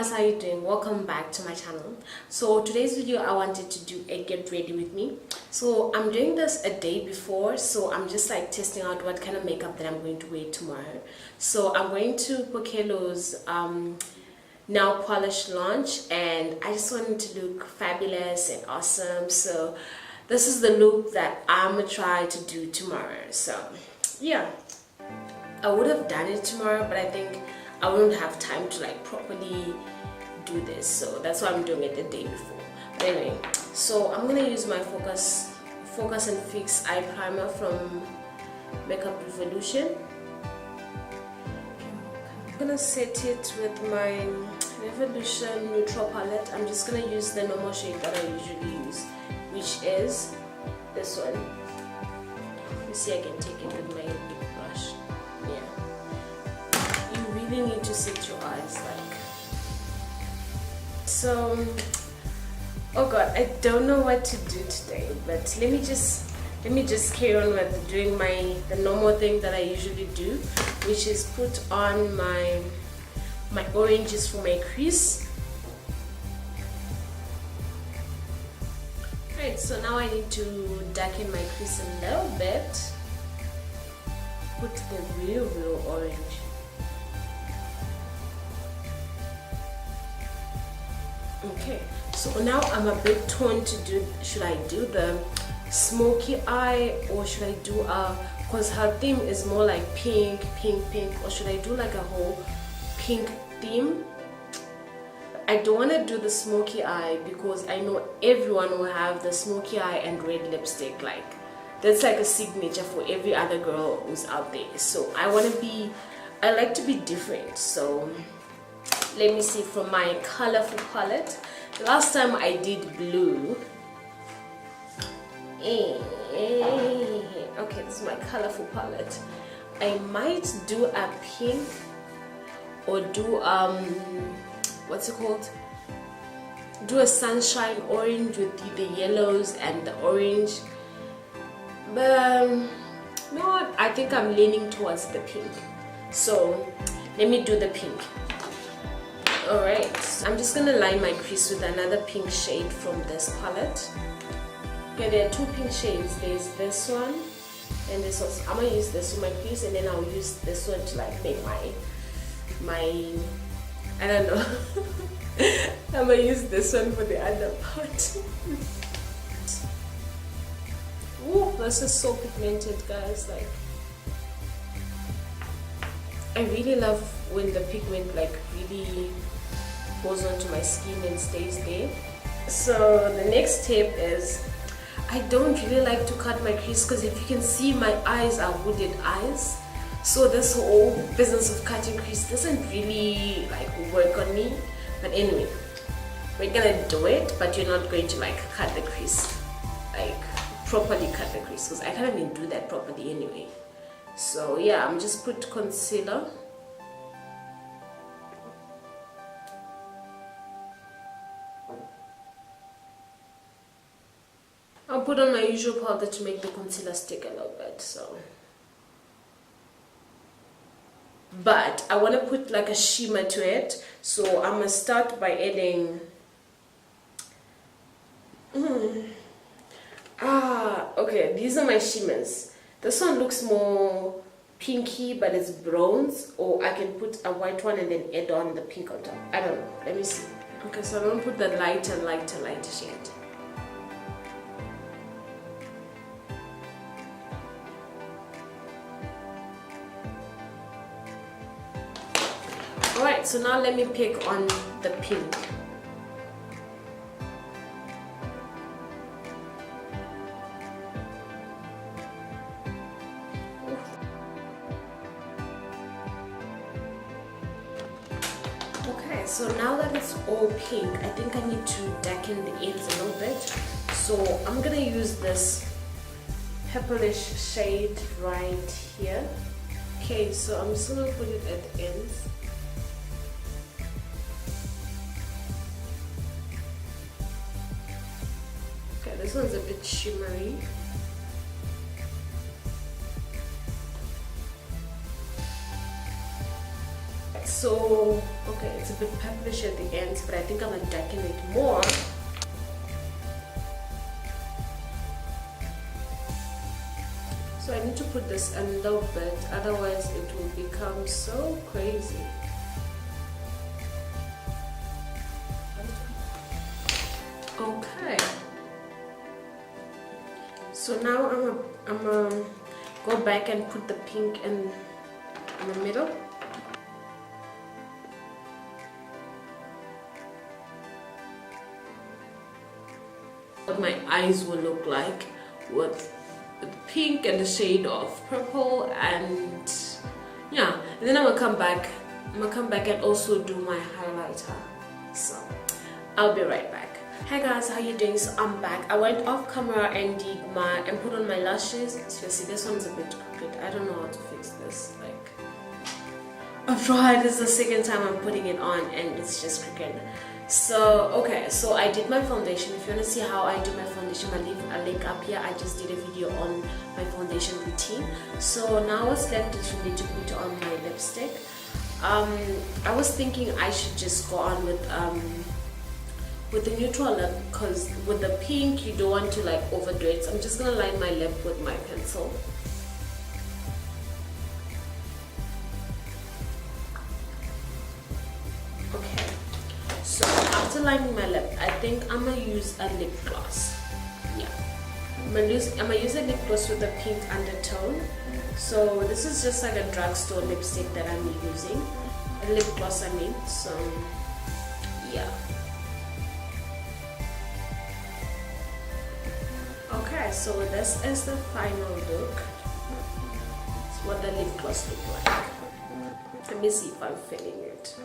guys, how you doing? Welcome back to my channel. So today's video I wanted to do a get ready with me. So I'm doing this a day before, so I'm just like testing out what kind of makeup that I'm going to wear tomorrow. So I'm going to Pokello's nail polish launch, and I just wanted to look fabulous and awesome. So this is the look that I'm gonna try to do tomorrow. So yeah, I would have done it tomorrow, but I think I wouldn't have time to like properly do this, so that's why I'm doing it the day before. But anyway, so I'm gonna use my Focus and Fix eye primer from Makeup Revolution. I'm gonna set it with my Revolution neutral palette. I'm just gonna use the normal shade that I usually use, which is this one. Let me see, I can take it with my big brush. Yeah, you really need to set your eyes like so. Oh god, I don't know what to do today, but let me just carry on with doing the normal thing that I usually do, which is put on my oranges for my crease. Right, so now I need to darken my crease a little bit. Put the real orange. Okay, so now I'm a bit torn to do. Should I do the smoky eye, or should I do because her theme is more like pink, or should I do like a whole pink theme? I don't want to do the smoky eye because I know everyone will have the smoky eye and red lipstick. Like that's like a signature for every other girl who's out there. So I like to be different. So let me see, from my colorful palette. Last time I did blue. Okay, this is my colorful palette. I might do a pink, or do what's it called? Do a sunshine orange with the yellows and the orange. But you know what? I think I'm leaning towards the pink. So let me do the pink. Alright, I'm just gonna line my crease with another pink shade from this palette. Okay, there are two pink shades. There's this one and this one. I'm gonna use this for my crease, and then I'll use this one to like make my I don't know. I'm gonna use this one for the other part. Ooh, this is so pigmented, guys. Like, I really love when the pigment like really goes onto my skin and stays there. So the next step is, I don't really like to cut my crease because if you can see, my eyes are wooded eyes. So this whole business of cutting crease doesn't really like work on me. But anyway, we're gonna do it, but you're not going to like cut the crease, like properly cut the crease, because I can't even do that properly anyway. So yeah, I'm just put concealer. I'll put on my usual powder to make the concealer stick a little bit. So, but I want to put like a shimmer to it, so I'm gonna start by adding okay, these are my shimmers. This one looks more pinky, but it's bronze, or I can put a white one and then add on the pink on top. I don't know, let me see. Okay, so I'm gonna put the lighter shade. Alright, so now let me pick on the pink. Okay, so now that it's all pink, I think I need to darken the ends a little bit. So I'm gonna use this purplish shade right here. Okay, so I'm just gonna put it at the ends. This one's a bit shimmery. So okay, it's a bit purplish at the ends, but I think I'm gonna darken it more. So I need to put this a little bit, otherwise it will become so crazy. Okay. So now I'm gonna go back and put the pink in the middle. What my eyes will look like with pink and a shade of purple, and yeah, and then I'm gonna come back and also do my highlighter. So I'll be right back. Hey guys, how you doing? So I'm back. I went off camera and put on my lashes. So you see this one's a bit crooked. I don't know how to fix this. Like, I've tried. This is the second time I'm putting it on and it's just crooked. So okay, so I did my foundation. If you want to see how I do my foundation, I'll leave a link up here. I just did a video on my foundation routine. So now what's left is for me to put on my lipstick. I was thinking I should just go on with the neutral lip, because with the pink you don't want to like overdo it. So I'm just gonna line my lip with my pencil. Okay, so after lining my lip, I think I'm gonna use a lip gloss. Yeah, I'm gonna use a lip gloss with a pink undertone. So this is just like a drugstore lipstick that I'm using, a lip gloss I mean. So yeah. Okay, so this is the final look. It's what the lip gloss looks like. Let me see if I'm filling it.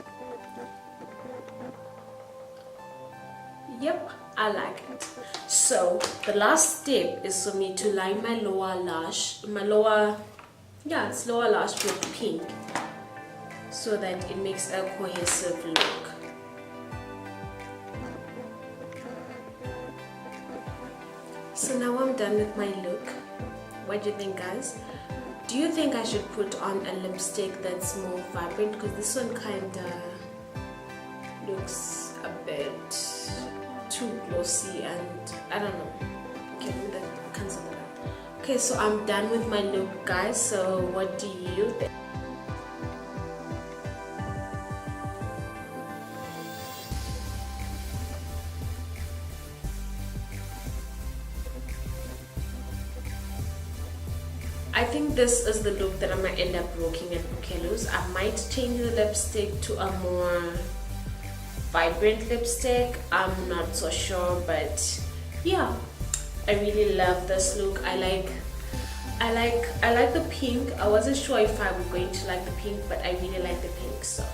Yep, I like it. So the last step is for me to line my lower lash, lower lash with pink, so that it makes a cohesive look. So now I'm done with my look. What do you think, guys? Do you think I should put on a lipstick that's more vibrant? Because this one kinda looks a bit too glossy and I don't know. Okay, that cancel that. Okay, so I'm done with my look, guys. So what do you think? I think this is the look that I might end up rocking at Pokello's. I might change the lipstick to a more vibrant lipstick. I'm not so sure, but yeah, I really love this look. I like the pink. I wasn't sure if I was going to like the pink, but I really like the pink. So